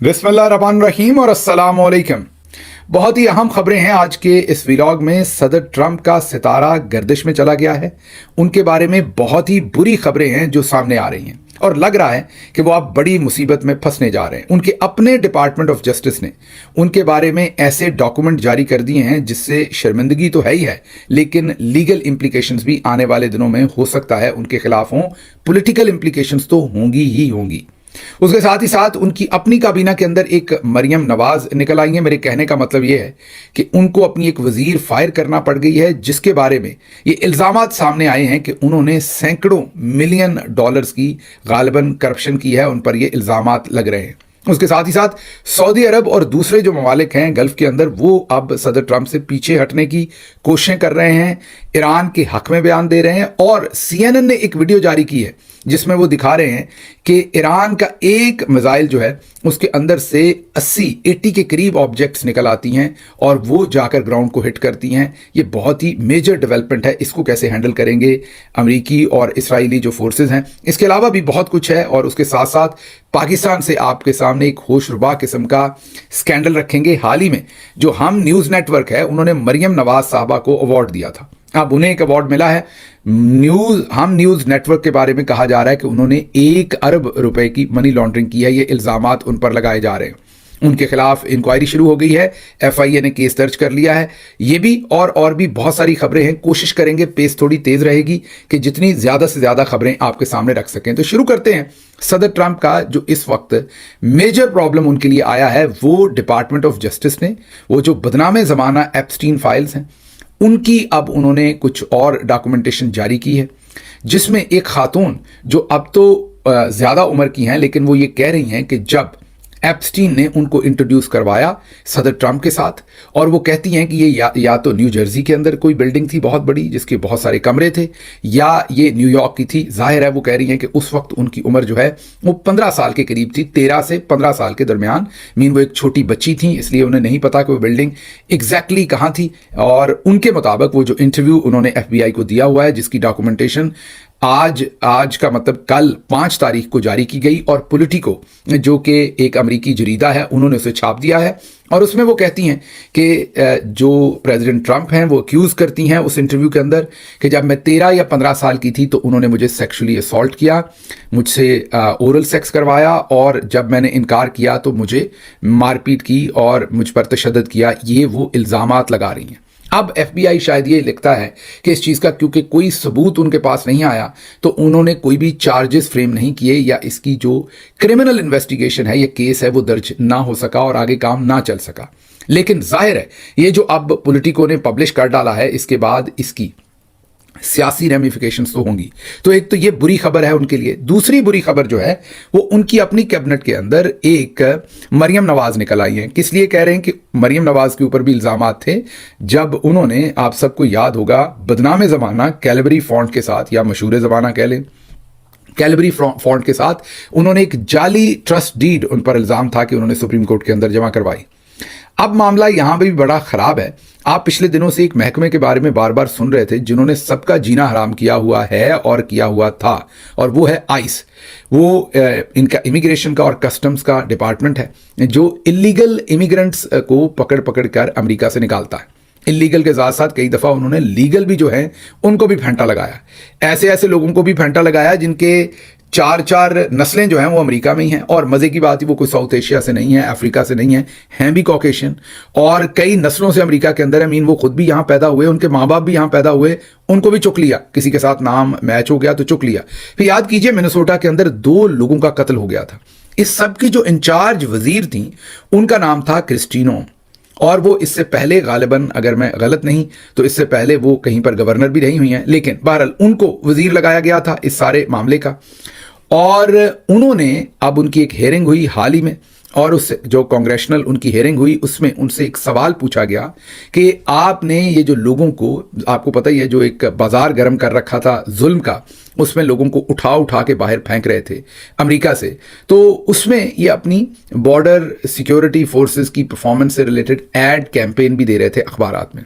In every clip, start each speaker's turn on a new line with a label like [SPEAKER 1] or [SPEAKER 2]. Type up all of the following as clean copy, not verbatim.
[SPEAKER 1] बिस्मिल्लाहिर्रहमानिर्रहीम और अस्सलाम वालेकुम। बहुत ही अहम खबरें हैं आज के इस व्लॉग में। सदर ट्रंप का सितारा गर्दिश में चला गया है। उनके बारे में बहुत ही बुरी खबरें हैं जो सामने आ रही हैं और लग रहा है कि वो अब बड़ी मुसीबत में फंसने जा रहे हैं। उनके अपने डिपार्टमेंट ऑफ जस्टिस ने उनके बारे में ऐसे डॉक्यूमेंट जारी कर दिए हैं जिससे शर्मिंदगी तो है ही है, लेकिन लीगल इंप्लीकेशंस भी आने वाले दिनों में हो सकता है उनके खिलाफ हों। पॉलिटिकल इंप्लीकेशंस तो होंगी ही होंगी। उसके साथ ही साथ उनकी अपनी काबीना के अंदर एक मरियम नवाज निकल आई है। मेरे कहने का मतलब यह है कि उनको अपनी एक वजीर फायर करना पड़ गई है, जिसके बारे में ये इल्जामात सामने आए हैं कि उन्होंने सैकड़ों मिलियन डॉलर्स की गालिबन करप्शन की है। उन पर ये इल्जामात लग रहे हैं। उसके साथ ही साथ सऊदी अरब और दूसरे जो ममालिक हैं गल्फ के अंदर, वो अब सदर ट्रंप से पीछे हटने की कोशिशें कर रहे हैं, ईरान के हक में बयान दे रहे हैं। और CNN ने एक वीडियो जारी की है जिसमें वो दिखा रहे हैं कि ईरान का एक मिसाइल जो है उसके अंदर से 80 के करीब ऑब्जेक्ट्स निकल आती हैं और वो जाकर ग्राउंड को हिट करती हैं। ये बहुत ही मेजर डेवलपमेंट है। इसको कैसे हैंडल करेंगे अमेरिकी और इसराइली जो फोर्सेस हैं। इसके अलावा भी बहुत कुछ है और उसके साथ साथ पाकिस्तान से आपके सामने एक होशरुबा किस्म का स्कैंडल रखेंगे। हाल ही में जो हम न्यूज़ नेटवर्क है, उन्होंने मरियम नवाज साहबा को अवार्ड दिया था। अब उन्हें एक अवार्ड मिला है। हम न्यूज़ नेटवर्क के बारे में कहा जा रहा है कि उन्होंने 1 अरब रुपए की मनी लॉन्ड्रिंग की है। ये इल्जामात उन पर लगाए जा रहे हैं। उनके खिलाफ इंक्वायरी शुरू हो गई है। FIA ने केस दर्ज कर लिया है। ये भी और भी बहुत सारी खबरें हैं। कोशिश करेंगे, पेस थोड़ी तेज रहेगी कि जितनी ज़्यादा से ज़्यादा खबरें आपके सामने रख सकें। तो शुरू करते हैं। सदर ट्रंप का जो इस वक्त मेजर प्रॉब्लम उनके लिए आया है वो डिपार्टमेंट ऑफ जस्टिस ने, वो जो बदनामे ज़माना एप्स्टीन फाइल्स हैं, उनकी अब उन्होंने कुछ और डॉक्यूमेंटेशन जारी की है, जिसमें एक खातून जो अब तो ज़्यादा उम्र की हैं, लेकिन वो ये कह रही हैं कि जब एप्स्टीन ने उनको इंट्रोड्यूस करवाया सदर ट्रंप के साथ, और वो कहती हैं कि ये या तो न्यू जर्सी के अंदर कोई बिल्डिंग थी बहुत बड़ी जिसके बहुत सारे कमरे थे, या ये न्यूयॉर्क की थी। जाहिर है वो कह रही हैं कि उस वक्त उनकी उम्र जो है वो 15 साल के करीब थी, 13 से 15 साल के दरमियान। वो एक छोटी बच्ची थी, इसलिए उन्हें नहीं पता कि वो बिल्डिंग एग्जैक्टली कहाँ थी। और उनके मुताबिक वो जो इंटरव्यू उन्होंने FBI को दिया हुआ है, जिसकी डॉक्यूमेंटेशन आज का मतलब कल 5 तारीख को जारी की गई, और पॉलिटिको जो कि एक अमेरिकी जरीदा है, उन्होंने उसे छाप दिया है। और उसमें वो कहती हैं कि जो प्रेसिडेंट ट्रंप हैं वो अक्यूज़ करती हैं उस इंटरव्यू के अंदर कि जब मैं 13 या 15 साल की थी तो उन्होंने मुझे सेक्सुअली असॉल्ट किया, मुझसे ओरल सेक्स करवाया, और जब मैंने इनकार किया तो मुझे मारपीट की और मुझ पर तशद्दुद किया। ये वो इल्ज़ामात लगा रही हैं। अब FBI शायद ये लिखता है कि इस चीज़ का क्योंकि कोई सबूत उनके पास नहीं आया तो उन्होंने कोई भी चार्जेस फ्रेम नहीं किए, या इसकी जो क्रिमिनल इन्वेस्टिगेशन है, ये केस है, वो दर्ज ना हो सका और आगे काम ना चल सका। लेकिन जाहिर है ये जो अब पॉलिटिको ने पब्लिश कर डाला है, इसके बाद इसकी सियासी रेमिफिकेशंस तो होंगी। तो एक तो ये बुरी खबर है उनके लिए। दूसरी बुरी खबर जो है वो उनकी अपनी कैबिनेट के अंदर एक मरियम नवाज निकल आई है। किस लिए कह रहे हैं कि मरियम नवाज के ऊपर भी इल्जामात थे, जब उन्होंने, आप सबको याद होगा, बदनामे ज़माना कैलबरी फॉन्ट के साथ, या मशहूर ज़माना कह लें, कैलबरी फॉन्ट के साथ उन्होंने एक जाली ट्रस्ट डीड, उन पर इल्ज़ाम था कि उन्होंने सुप्रीम कोर्ट के अंदर जमा करवाई। अब मामला यहां भी बड़ा खराब है। आप पिछले दिनों से एक महकमे के बारे में बार बार सुन रहे थे जिन्होंने सबका जीना हराम किया हुआ है और किया हुआ था, और वो है ICE। वो इनका इमिग्रेशन का और कस्टम्स का डिपार्टमेंट है जो इलीगल इमिग्रेंट्स को पकड़ पकड़ कर अमेरिका से निकालता है। इलीगल के साथ साथ कई दफ़ा उन्होंने लीगल भी जो है उनको भी फेंटा लगाया। ऐसे लोगों को भी फेंटा लगाया जिनके 4 नस्लें जो हैं वो अमेरिका में ही हैं। और मज़े की बात है वो कोई साउथ एशिया से नहीं है, अफ्रीका से नहीं है, हैं भी कॉकेशियन, और कई नस्लों से अमेरिका के अंदर है। वो खुद भी यहाँ पैदा हुए, उनके माँ बाप भी यहाँ पैदा हुए, उनको भी चुक लिया, किसी के साथ नाम मैच हो गया तो चुक लिया। फिर याद कीजिए मिनेसोटा के अंदर 2 लोगों का कत्ल हो गया था। इस सब की जो इंचार्ज वजीर थी उनका नाम था क्रिस्टिनो, और वो इससे पहले गालिबन, अगर मैं गलत नहीं तो इससे पहले वो कहीं पर गवर्नर भी रही हुई हैं, लेकिन बहरहाल उनको वजीर लगाया गया था इस सारे मामले का। और उन्होंने, अब उनकी एक हेयरिंग हुई हाल ही में, और उस जो कांग्रेशनल उनकी हेयरिंग हुई उसमें उनसे एक सवाल पूछा गया कि आपने ये जो लोगों को, आपको पता ही है, जो एक बाजार गर्म कर रखा था जुल्म का, उसमें लोगों को उठा के बाहर फेंक रहे थे अमेरिका से, तो उसमें ये अपनी बॉर्डर सिक्योरिटी फोर्सेस की परफॉर्मेंस से रिलेटेड एड कैंपेन भी दे रहे थे अखबारात में।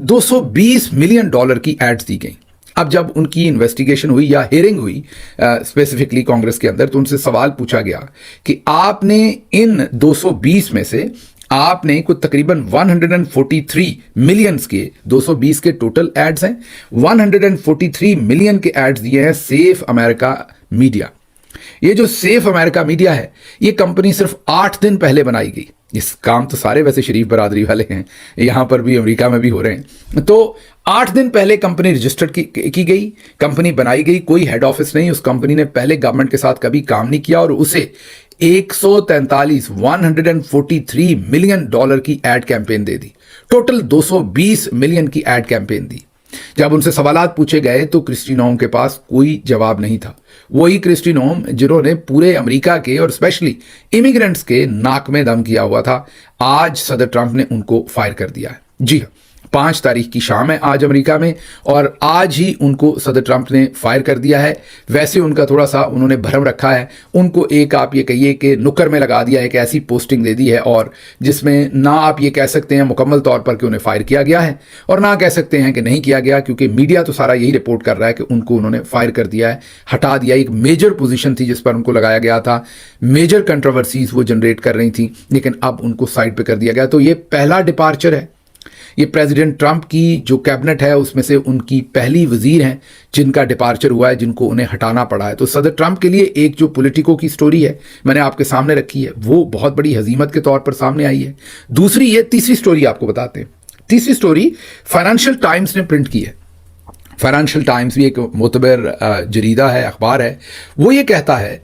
[SPEAKER 1] $220 मिलियन की एड्स दी गई। अब जब उनकी इन्वेस्टिगेशन हुई या हियरिंग हुई स्पेसिफिकली कांग्रेस के अंदर, तो उनसे सवाल पूछा गया कि आपने इन 220 में से आपने कुछ तकरीबन 143 मिलियंस के 220 के टोटल एड्स हैं, 143 मिलियन के एड्स दिए हैं सेफ अमेरिका मीडिया। ये जो सेफ अमेरिका मीडिया है, ये कंपनी सिर्फ 8 दिन पहले बनाई गई। इस काम तो सारे वैसे शरीफ बरादरी वाले हैं, यहां पर भी अमेरिका में भी हो रहे हैं। तो 8 दिन पहले कंपनी रजिस्टर्ड की गई, कंपनी बनाई गई, कोई हेड ऑफिस नहीं, उस कंपनी ने पहले गवर्नमेंट के साथ कभी काम नहीं किया और उसे 143 मिलियन डॉलर की एड कैंपेन दे दी, टोटल 220 मिलियन की एड कैंपेन दी। जब उनसे सवालात पूछे गए तो क्रिस्टी नोम के पास कोई जवाब नहीं था। वही क्रिस्टी नोम जिन्होंने पूरे अमेरिका के और स्पेशली इमिग्रेंट्स के नाक में दम किया हुआ था, आज सदर ट्रंप ने उनको फायर कर दिया है। जी हाँ, 5 तारीख की शाम है आज अमेरिका में और आज ही उनको सदर ट्रंप ने फायर कर दिया है। वैसे उनका थोड़ा सा उन्होंने भरम रखा है, उनको एक आप ये कहिए कि नुक्कर में लगा दिया है, एक ऐसी पोस्टिंग दे दी है और जिसमें ना आप ये कह सकते हैं मुकम्मल तौर पर कि उन्हें फायर किया गया है और ना कह सकते हैं कि नहीं किया गया, क्योंकि मीडिया तो सारा यही रिपोर्ट कर रहा है कि उनको उन्होंने फायर कर दिया है, हटा दिया। एक मेजर पोजीशन थी जिस पर उनको लगाया गया था, मेजर कंट्रोवर्सीज वो जनरेट कर रही थी, लेकिन अब उनको साइड पे कर दिया गया। तो ये पहला डिपार्चर है। ये प्रेसिडेंट ट्रंप की जो कैबिनेट है उसमें से उनकी पहली वजीर हैं जिनका डिपार्चर हुआ है, जिनको उन्हें हटाना पड़ा है। तो सदर ट्रंप के लिए एक जो पॉलिटिको की स्टोरी है मैंने आपके सामने रखी है, वो बहुत बड़ी हजीमत के तौर पर सामने आई है। दूसरी, ये तीसरी स्टोरी आपको बताते हैं। तीसरी स्टोरी फाइनेंशियल टाइम्स ने प्रिंट की है। फाइनेंशियल टाइम्स भी एक मोतबर जरीदा है, अखबार है। वो ये कहता है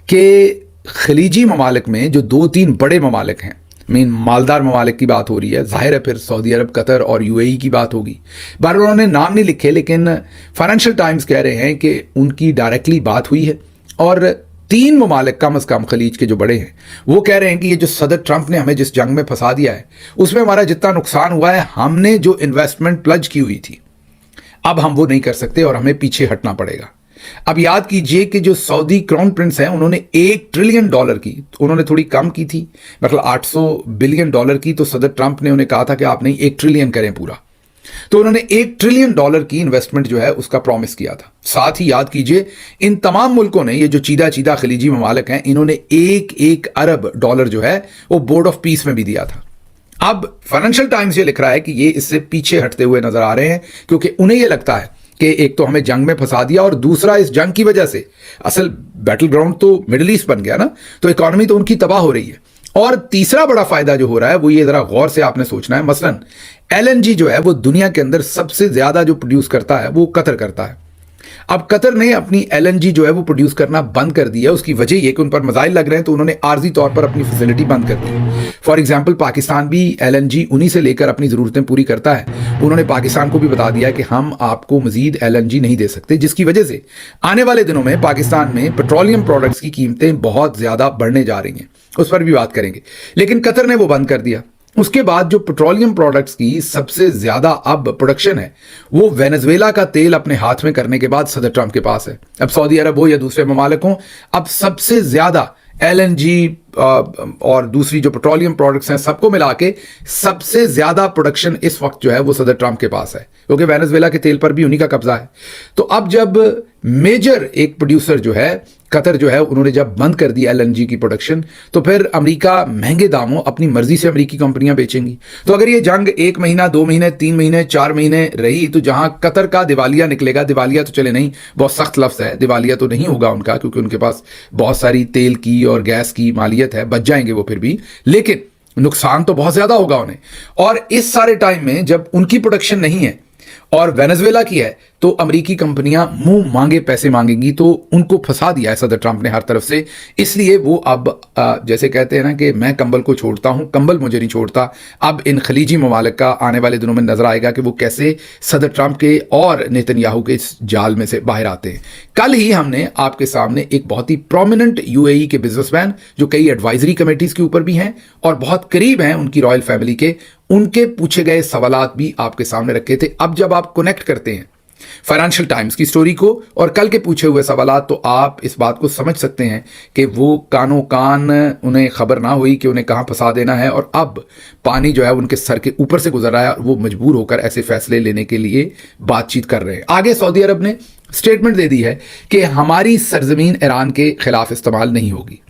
[SPEAKER 1] कि खलीजी ममालिक में जो 2-3 बड़े ममालिक हैं, मालदार ममालिक की बात हो रही है, जाहिर है फिर सऊदी अरब, कतर और यूएई की बात होगी। बार उन्होंने नाम नहीं लिखे, लेकिन फाइनेंशियल टाइम्स कह रहे हैं कि उनकी डायरेक्टली बात हुई है और 3 ममालिक कम अज़ कम खलीज के जो बड़े हैं वो कह रहे हैं कि ये जो सदर ट्रंप ने हमें जिस जंग में फंसा दिया है उसमें हमारा जितना नुकसान हुआ है, हमने जो इन्वेस्टमेंट प्लज की हुई थी अब हम वो नहीं कर सकते और हमें पीछे हटना पड़ेगा। अब याद कीजिए कि जो सऊदी क्राउन प्रिंस हैं उन्होंने $1 ट्रिलियन की, उन्होंने थोड़ी कम की थी, मतलब $800 बिलियन की, तो सदर ट्रंप ने उन्हें कहा था कि आप नहीं 1 ट्रिलियन करें पूरा। तो उन्होंने $1 ट्रिलियन की इन्वेस्टमेंट जो है उसका प्रॉमिस किया था। साथ ही याद कीजिए इन तमाम मुल्कों ने, ये जो चीदा चीदा खलीजी ममालिक हैं, इन्होंने $1 अरब जो है वो बोर्ड ऑफ पीस में भी दिया था। अब फाइनेंशियल टाइम्स ये लिख रहा है कि ये इससे पीछे हटते हुए नजर आ रहे हैं, क्योंकि उन्हें यह लगता है कि एक तो हमें जंग में फंसा दिया और दूसरा इस जंग की वजह से असल बैटल ग्राउंड तो मिडिल ईस्ट बन गया ना, तो इकोनॉमी तो उनकी तबाह हो रही है। और तीसरा बड़ा फायदा जो हो रहा है वो ये, जरा गौर से आपने सोचना है, मसलन एलएनजी जो है वो दुनिया के अंदर सबसे ज्यादा जो प्रोड्यूस करता है वो कतर करता है। अब कतर ने अपनी एलएनजी जो है वो प्रोड्यूस करना बंद कर दिया। उसकी वजह यह कि उन पर मजाइल लग रहे हैं, तो उन्होंने आर्जी तौर पर अपनी फैसिलिटी बंद कर दी। फॉर एग्जांपल पाकिस्तान भी एलएनजी उन्हीं से लेकर अपनी ज़रूरतें पूरी करता है। उन्होंने पाकिस्तान को भी बता दिया कि हम आपको मजीद एलएनजी नहीं दे सकते, जिसकी वजह से आने वाले दिनों में पाकिस्तान में पेट्रोलियम प्रोडक्ट्स की कीमतें बहुत ज़्यादा बढ़ने जा रही हैं, उस पर भी बात करेंगे। लेकिन कतर ने वो बंद कर दिया। उसके बाद जो पेट्रोलियम प्रोडक्ट्स की सबसे ज्यादा अब प्रोडक्शन है वो वेनेजुएला का तेल अपने हाथ में करने के बाद सदर ट्रंप के पास है। अब सऊदी अरब हो या दूसरे ममालिक हो, अब सबसे ज्यादा एलएनजी और दूसरी जो पेट्रोलियम प्रोडक्ट्स हैं सबको मिला के सबसे ज्यादा प्रोडक्शन इस वक्त जो है वो सदर ट्रंप के पास है, क्योंकि वेनेजुएला के तेल पर भी उन्हीं का कब्जा है। तो अब जब मेजर एक प्रोड्यूसर जो है कतर जो है उन्होंने जब बंद कर दी एलएनजी की प्रोडक्शन, तो फिर अमेरिका महंगे दामों अपनी मर्जी से अमेरिकी कंपनियां बेचेंगी। तो अगर ये जंग 1 महीना, 2 महीने, 3 महीने, 4 महीने रही, तो जहां कतर का दिवालिया निकलेगा, दिवालिया तो चले नहीं, बहुत सख्त लफ्ज है, दिवालिया तो नहीं होगा उनका, क्योंकि उनके पास बहुत सारी तेल की और गैस की मालियत है, बच जाएंगे वो फिर भी, लेकिन नुकसान तो बहुत ज्यादा होगा उन्हें। और इस सारे टाइम में जब उनकी प्रोडक्शन नहीं है और वेनेजुएला की है, तो अमेरिकी कंपनियां मुंह मांगे पैसे मांगेंगी। तो उनको फंसा दिया है सदर ट्रंप ने हर तरफ से। इसलिए वो अब जैसे कहते हैं ना कि मैं कंबल को छोड़ता हूं, कंबल मुझे नहीं छोड़ता। अब इन खलीजी ममालिक का आने वाले दिनों में नजर आएगा कि वो कैसे सदर ट्रंप के और नेतन्याहू के इस जाल में से बाहर आते हैं। कल ही हमने आपके सामने एक बहुत ही प्रोमिनेंट यूएई के बिजनेसमैन, जो कई एडवाइजरी कमेटीज के ऊपर भी हैं और बहुत करीब हैं उनकी रॉयल फैमिली के, उनके पूछे गए सवालात भी आपके सामने रखे थे। अब जब आप कनेक्ट करते हैं फाइनेंशियल टाइम्स की स्टोरी को और कल के पूछे हुए सवालात, तो आप इस बात को समझ सकते हैं कि वो कानो कान उन्हें खबर ना हुई कि उन्हें कहां फंसा देना है, और अब पानी जो है उनके सर के ऊपर से गुजर रहा है और वो मजबूर होकर ऐसे फैसले लेने के लिए बातचीत कर रहे हैं। आगे सऊदी अरब ने स्टेटमेंट दे दी है कि हमारी सरजमीन ईरान के खिलाफ इस्तेमाल नहीं होगी।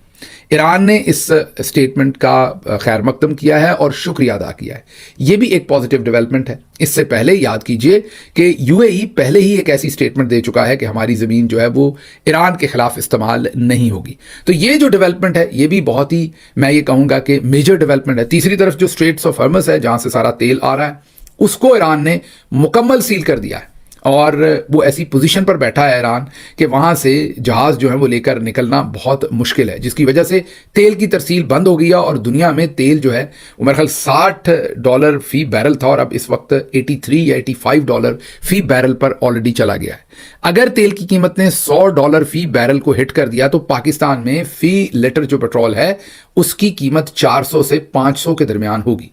[SPEAKER 1] ईरान ने इस स्टेटमेंट का खैर मकदम किया है और शुक्रिया अदा किया है। यह भी एक पॉजिटिव डेवलपमेंट है। इससे पहले याद कीजिए कि यूएई पहले ही एक ऐसी स्टेटमेंट दे चुका है कि हमारी ज़मीन जो है वो ईरान के खिलाफ इस्तेमाल नहीं होगी। तो ये जो डेवलपमेंट है ये भी बहुत ही, मैं ये कहूँगा कि मेजर डेवलपमेंट है। तीसरी तरफ जो स्ट्रेट्स ऑफ हॉर्मज़ है, जहाँ से सारा तेल आ रहा है, उसको ईरान ने मुकम्मल सील कर दिया है और वो ऐसी पोजीशन पर बैठा है ईरान कि वहाँ से जहाज़ जो है वो लेकर निकलना बहुत मुश्किल है, जिसकी वजह से तेल की तरसील बंद हो गई है और दुनिया में तेल जो है वो मेरे ख्याल $60 फी बैरल था और अब इस वक्त 83 या $85 फी बैरल पर ऑलरेडी चला गया है। अगर तेल की कीमत ने $100 फी बैरल को हिट कर दिया तो पाकिस्तान में फी लीटर जो पेट्रोल है उसकी कीमत 400 से 500 के दरमियान होगी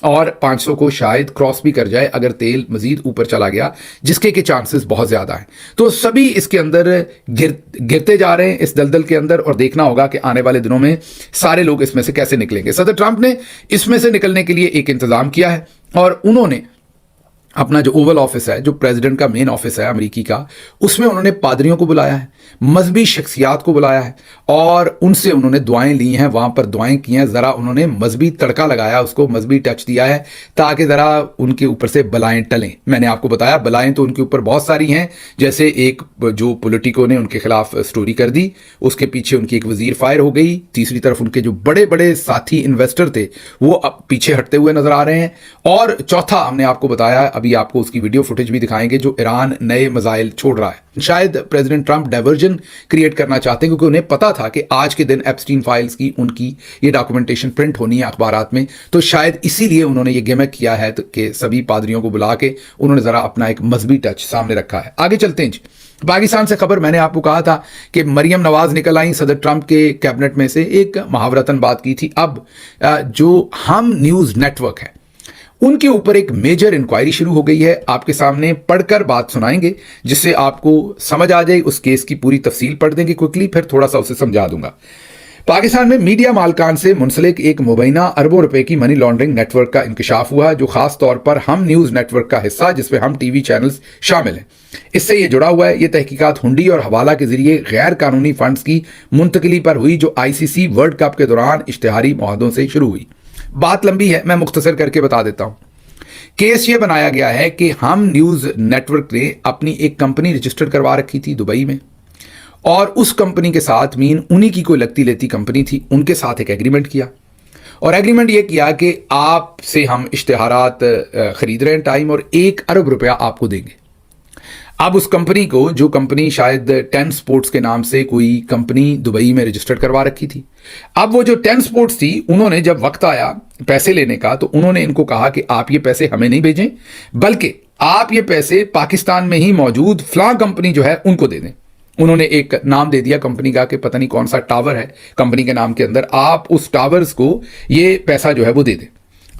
[SPEAKER 1] और 500 को शायद क्रॉस भी कर जाए अगर तेल मजीद ऊपर चला गया, जिसके के चांसेस बहुत ज़्यादा हैं। तो सभी इसके अंदर गिरते जा रहे हैं इस दलदल के अंदर, और देखना होगा कि आने वाले दिनों में सारे लोग इसमें से कैसे निकलेंगे। सदर ट्रंप ने इसमें से निकलने के लिए एक इंतज़ाम किया है और उन्होंने अपना जो ओवल ऑफिस है, जो प्रेसिडेंट का मेन ऑफिस है अमेरिकी का, उसमें उन्होंने पादरियों को बुलाया है, मजहबी शख्सियात को बुलाया है और उनसे उन्होंने दुआएं ली हैं, वहाँ पर दुआएं की हैं, ज़रा उन्होंने मजहबी तड़का लगाया, उसको मजहबी टच दिया है ताकि ज़रा उनके ऊपर से बलाएं टलें। मैंने आपको बताया बलाएं तो उनके ऊपर बहुत सारी हैं, जैसे एक जो पॉलिटिको ने उनके खिलाफ स्टोरी कर दी, उसके पीछे उनकी एक वजीर फायर हो गई, तीसरी तरफ उनके जो बड़े बड़े साथी इन्वेस्टर थे वो अब पीछे हटते हुए नजर आ रहे हैं, और चौथा हमने आपको बताया, अभी आपको उसकी वीडियो फुटेज भी दिखाएंगे, जो ईरान नए मिसाइल छोड़ रहा है। शायद प्रेसिडेंट ट्रंप डाइवर्जन क्रिएट करना चाहते हैं क्योंकि उन्हें पता था कि आज के दिन एप्स्टीन फाइल्स की उनकी ये डॉक्यूमेंटेशन प्रिंट होनी है अखबारात में, तो शायद इसीलिए उन्होंने ये गिमिक किया है कि सभी पादरियों को बुला के उन्होंने जरा अपना एक मजहबी टच सामने रखा है। आगे चलते हैं जी। पाकिस्तान से खबर, मैंने आपको कहा था कि मरियम नवाज निकल आई सदर ट्रंप के कैबिनेट में से, एक मुहावरतन बात की थी। अब जो हम न्यूज़ नेटवर्क है उनके ऊपर एक मेजर इंक्वायरी शुरू हो गई है। आपके सामने पढ़कर बात सुनाएंगे जिससे आपको समझ आ जाए, उस केस की पूरी तफसील पढ़ देंगे क्विकली, फिर थोड़ा सा उसे समझा दूंगा। पाकिस्तान में मीडिया मालकान से मुंसलिक एक मुबैना अरबों रुपए की मनी लॉन्ड्रिंग नेटवर्क का इंकशाफ हुआ, जो खास तौर पर हम न्यूज़ नेटवर्क का हिस्सा, जिसमें हम टीवी चैनल्स शामिल हैं, इससे ये जुड़ा हुआ है। ये तहकीकात हुंडी और हवाला के जरिए गैर कानूनी फंड्स की मुंतकिली पर हुई, जो ICC वर्ल्ड कप के दौरान इश्तिहारी मुआहदों से शुरू हुई। बात लंबी है, मैं मुख्तसर करके बता देता हूं। केस ये बनाया गया है कि हम न्यूज़ नेटवर्क ने अपनी एक कंपनी रजिस्टर करवा रखी थी दुबई में, और उस कंपनी के साथ मीन उन्हीं की कोई लगती लेती कंपनी थी, उनके साथ एक एग्रीमेंट किया, और एग्रीमेंट ये किया कि आपसे हम इश्तिहारात खरीद रहे हैं टाइम, और 1 अरब रुपया आपको देंगे। अब उस कंपनी को, जो कंपनी शायद 10 स्पोर्ट्स के नाम से कोई कंपनी दुबई में रजिस्टर्ड करवा रखी थी, अब वो जो 10 स्पोर्ट्स थी, उन्होंने जब वक्त आया पैसे लेने का तो उन्होंने इनको कहा कि आप ये पैसे हमें नहीं भेजें, बल्कि आप ये पैसे पाकिस्तान में ही मौजूद फलां कंपनी जो है उनको दे दें। उन्होंने एक नाम दे दिया कंपनी का कि पता नहीं कौन सा टावर है कंपनी के नाम के अंदर, आप उस टावर्स को ये पैसा जो है वो दे दें।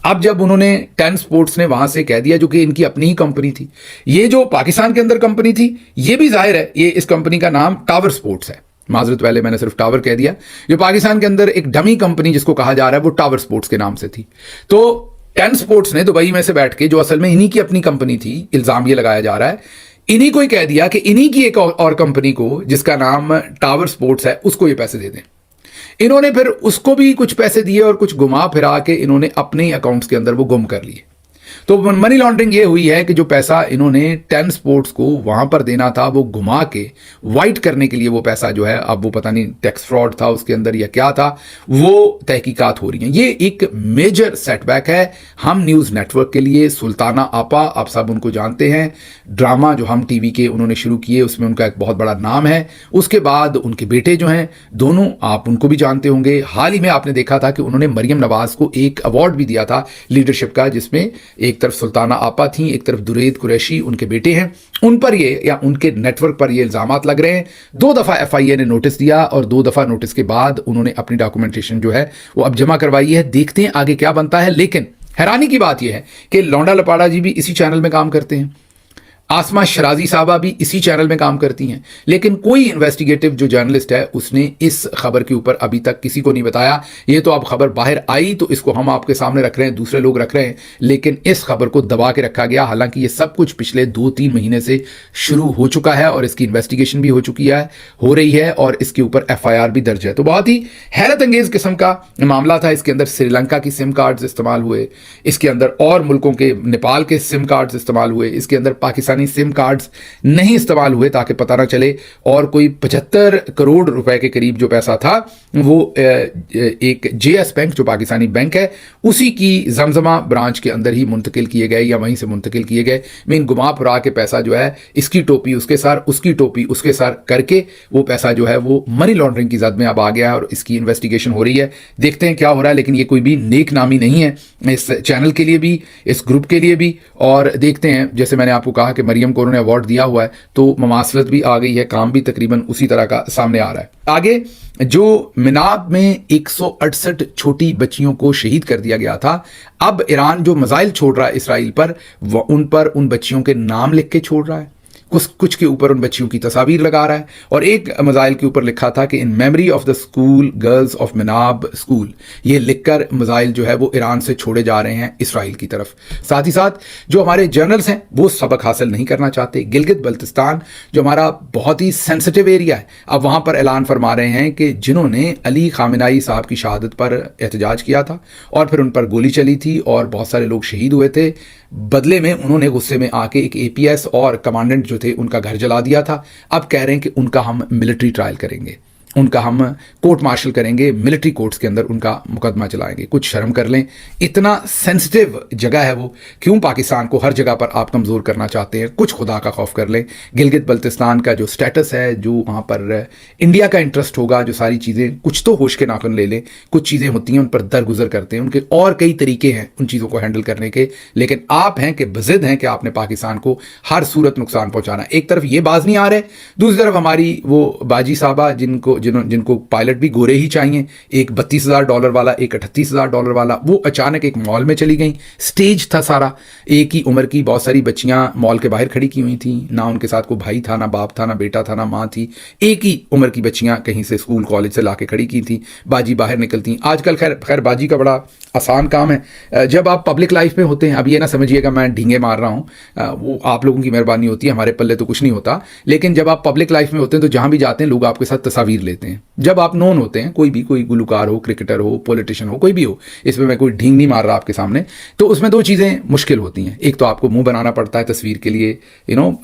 [SPEAKER 1] अब जब उन्होंने 10 स्पोर्ट्स ने वहां से कह दिया, जो कि इनकी अपनी ही कंपनी थी, ये जो पाकिस्तान के अंदर कंपनी थी, ये भी जाहिर है ये इस कंपनी का नाम टावर स्पोर्ट्स है, माजरत पहले मैंने सिर्फ टावर कह दिया, जो पाकिस्तान के अंदर एक डमी कंपनी जिसको कहा जा रहा है वो टावर स्पोर्ट्स के नाम से थी। तो 10 स्पोर्ट्स ने दुबई में से बैठ के, जो असल में इन्हीं की अपनी कंपनी थी, इल्जाम ये लगाया जा रहा है, इन्हीं को ही कह दिया कि इन्हीं की एक और कंपनी को जिसका नाम टावर स्पोर्ट्स है उसको ये पैसे दे दें। इन्होंने फिर उसको भी कुछ पैसे दिए और कुछ घुमा फिरा के इन्होंने अपने अकाउंट्स के अंदर वो गुम कर लिए। तो मनी लॉन्ड्रिंग ये हुई है कि जो पैसा इन्होंने 10 स्पोर्ट्स को वहां पर देना था वो घुमा के वाइट करने के लिए वो पैसा जो है, अब वो पता नहीं टैक्स फ्रॉड था उसके अंदर या क्या था, वो तहकीकात हो रही हैं। ये एक मेजर सेटबैक है हम न्यूज़ नेटवर्क के लिए। सुल्ताना आपा, आप सब उनको जानते हैं, ड्रामा जो हम टीवी के उन्होंने शुरू किए उसमें उनका एक बहुत बड़ा नाम है। उसके बाद उनके बेटे जो हैं दोनों, आप उनको भी जानते होंगे। हाल ही में आपने देखा था कि उन्होंने मरियम नवाज को एक अवार्ड भी दिया था लीडरशिप का, जिसमें एक तरफ सुल्ताना आपा थी, एक तरफ दुरैद कुरैशी उनके बेटे हैं, उन पर ये या उनके नेटवर्क पर ये इल्जामात लग रहे हैं। 2 दफ़ा FIA ने नोटिस दिया और 2 दफ़ा नोटिस के बाद उन्होंने अपनी डॉक्यूमेंटेशन जो है वो अब जमा करवाई है। देखते हैं आगे क्या बनता है। लेकिन हैरानी की बात यह है कि लौंडा लपाड़ा जी भी इसी चैनल में काम करते हैं। आसमा शराजी साहबा भी इसी चैनल में काम करती हैं, लेकिन कोई इन्वेस्टिगेटिव जो जर्नलिस्ट है उसने इस खबर के ऊपर अभी तक किसी को नहीं बताया। ये तो अब खबर बाहर आई तो इसको हम आपके सामने रख रहे हैं, दूसरे लोग रख रहे हैं, लेकिन इस खबर को दबा के रखा गया। हालांकि ये सब कुछ पिछले 2-3 महीने से शुरू हो चुका है और इसकी इन्वेस्टिगेशन भी हो रही है और इसके ऊपर FIR भी दर्ज है। तो बहुत ही हैरत अंगेज किस्म का मामला था। इसके अंदर श्रीलंका की सिम कार्ड्स इस्तेमाल हुए, इसके अंदर और मुल्कों के, नेपाल के सिम कार्ड्स इस्तेमाल हुए, इसके अंदर पाकिस्तानी सिम कार्ड्स नहीं इस्तेमाल हुए ताकि पता ना चले। और कोई 75 करोड़ रुपए के करीब जो पैसा था वो एक JS बैंक जो पाकिस्तानी बैंक है उसी की जमजमा ब्रांच के अंदर ही मुंतकिल किए गए या वहीं से मुंतकिल किए गए। मीन घुमा फिरा के पैसा जो है इसकी टोपी उसके सर, उसकी टोपी उसके सर करके वो पैसा जो है वो मनी लॉन्ड्रिंग की जद में अब आ गया है और इसकी इन्वेस्टिगेशन हो रही है। देखते हैं क्या हो रहा है, लेकिन ये कोई भी नेक नामी नहीं है इस चैनल के लिए भी, इस ग्रुप के लिए भी। और देखते हैं, जैसे मैंने आपको कहा कि मरियम को उन्होंने अवार्ड दिया हुआ है तो ममासलत भी आ गई है, काम भी तकरीबन उसी तरह का सामने आ रहा है। आगे जो मिनाब में 168 छोटी बच्चियों को शहीद कर दिया गया था, अब ईरान जो मिसाइल छोड़ रहा है इसराइल पर, उन बच्चियों के नाम लिख के छोड़ रहा है, कुछ के ऊपर उन बच्चियों की तस्वीर लगा रहा है। और एक मिसाइल के ऊपर लिखा था कि in memory of the school girls of Minab school, ये लिखकर मिसाइल जो है वो ईरान से छोड़े जा रहे हैं इसराइल की तरफ। साथ ही साथ जो हमारे जर्नल्स हैं वो सबक हासिल नहीं करना चाहते। गिलगित बल्तिस्तान जो हमारा बहुत ही सेंसिटिव एरिया है, अब वहां पर ऐलान फरमा रहे हैं कि जिन्होंने अली खामेनेई साहब की शहादत पर एहतजाज किया था और फिर उन पर गोली चली थी और बहुत सारे लोग शहीद हुए थे, बदले में उन्होंने गुस्से में आके एक APS और कमांडेंट जो थे उनका घर जला दिया था। अब कह रहे हैं कि उनका हम मिलिट्री ट्रायल करेंगे, उनका हम कोर्ट मार्शल करेंगे, मिलिट्री कोर्ट्स के अंदर उनका मुकदमा चलाएंगे। कुछ शर्म कर लें, इतना सेंसिटिव जगह है वो, क्यों पाकिस्तान को हर जगह पर आप कमज़ोर करना चाहते हैं? कुछ खुदा का खौफ कर लें। गिलगित बल्तिस्तान का जो स्टेटस है, जो वहाँ पर इंडिया का इंटरेस्ट होगा, जो सारी चीज़ें, कुछ तो होश के नाखुन ले लें। कुछ चीज़ें होती हैं उन पर दरगुजर करते हैं, उनके और कई तरीके हैं उन चीज़ों को हैंडल करने के, लेकिन आप हैं कि बज़िद हैं कि आपने पाकिस्तान को हर सूरत नुकसान पहुँचाना। एक तरफ ये बाज नहीं आ रहे, दूसरी तरफ हमारी वो बाजी साहबा जिनको पायलट भी गोरे ही चाहिए, एक $32,000 वाला, एक $38,000 वाला, वो अचानक एक मॉल में चली गई। स्टेज था सारा, एक ही उम्र की बहुत सारी बच्चियां मॉल के बाहर खड़ी की हुई थी, ना उनके साथ कोई भाई था, ना बाप था, ना बेटा था, ना माँ थी, एक ही उम्र की बच्चियां कहीं से स्कूल कॉलेज से लाके खड़ी की थी। बाजी बाहर निकलती। आजकल खैर बाजी का बड़ा आसान काम है। जब आप पब्लिक लाइफ में होते हैं, अब ये ना समझिएगा मैं ढींगे मार रहा हूँ, वो आप लोगों की मेहरबानी होती है, हमारे पल्ले तो कुछ नहीं होता, लेकिन जब आप पब्लिक लाइफ में होते हैं तो जहाँ भी जाते हैं लोग आपके साथ तस्वीर लेते हैं। जब आप नोन होते हैं, कोई गुलकार हो, क्रिकेटर हो, पॉलिटिशियन हो, कोई भी हो, इसमें मैं कोई ढींग नहीं मार रहा आपके सामने, तो उसमें दो चीज़ें मुश्किल होती हैं। एक तो आपको मुंह बनाना पड़ता है तस्वीर के लिए,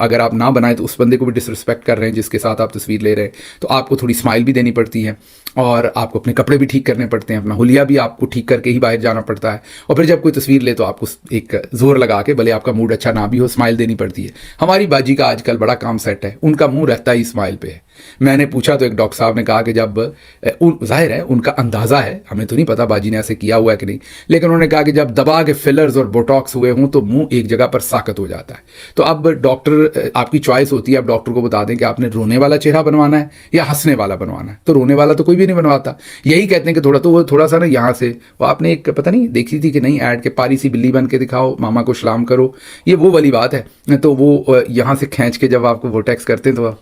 [SPEAKER 1] अगर आप ना बनाए तो उस बंदे को भी डिसरिस्पेक्ट कर रहे हैं जिसके साथ आप तस्वीर ले रहे हैं, तो आपको थोड़ी स्माइल भी देनी पड़ती है और आपको अपने कपड़े भी ठीक करने पड़ते हैं, अपना हुलिया भी आपको ठीक करके ही बाहर जाना पड़ता है। और फिर जब कोई तस्वीर ले तो आपको एक जोर लगा के, भले आपका मूड अच्छा ना भी हो, स्माइल देनी पड़ती है। हमारी बाजी का आजकल बड़ा काम सेट है, उनका मुंह रहता ही स्माइल पे है। मैंने पूछा तो एक डॉक्टर साहब ने कहा कि जब जाहिर है उनका अंदाज़ा है, हमें तो नहीं पता बाजी ने ऐसे किया हुआ है कि नहीं, लेकिन उन्होंने कहा कि जब दबा के फिलर्स और बोटॉक्स हुए हों तो मुंह एक जगह पर साकत हो जाता है। तो अब डॉक्टर, आपकी चॉइस होती है, आप डॉक्टर को बता दें कि आपने रोने वाला चेहरा बनवाना है या हंसने वाला बनवाना है। तो रोने वाला तो कोई भी नहीं बनवाता, यही कहते हैं कि थोड़ा सा ना यहाँ से, वो आपने एक पता नहीं देखी थी कि नहीं ऐड के, पारी सी बिल्ली बन के दिखाओ, मामा को सलाम करो, ये वो वाली बात है। तो वो यहाँ से खींच के जब आपको वोटेक्स करते हैं तो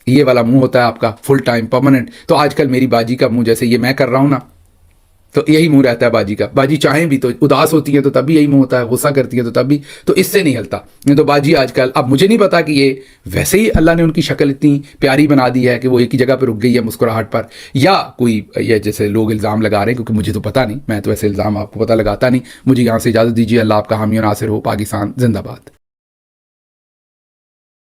[SPEAKER 1] ये वाला मुंह होता है आपका फुल टाइम परमानेंट। तो आजकल मेरी बाजी का मुंह, जैसे ये मैं कर रहा हूं ना, तो यही मुंह रहता है बाजी का। बाजी चाहें भी तो, उदास होती है तो तब भी यही मुंह होता है, गुस्सा करती है तो तब भी, तो इससे नहीं हिलता। नहीं तो बाजी आजकल, अब मुझे नहीं पता कि ये वैसे ही अल्लाह ने उनकी शक्ल इतनी प्यारी बना दी है कि वो एक ही जगह पर रुक गई है मुस्कुराहट पर, या कोई ये जैसे लोग इल्ज़ाम लगा रहे हैं, क्योंकि मुझे तो पता नहीं, मैं तो ऐसे इल्ज़ाम आपको पता लगाता नहीं। मुझे यहाँ से इजाज़त दीजिए। अल्लाह आपका हामी और नासिर हो। पाकिस्तान जिंदाबाद।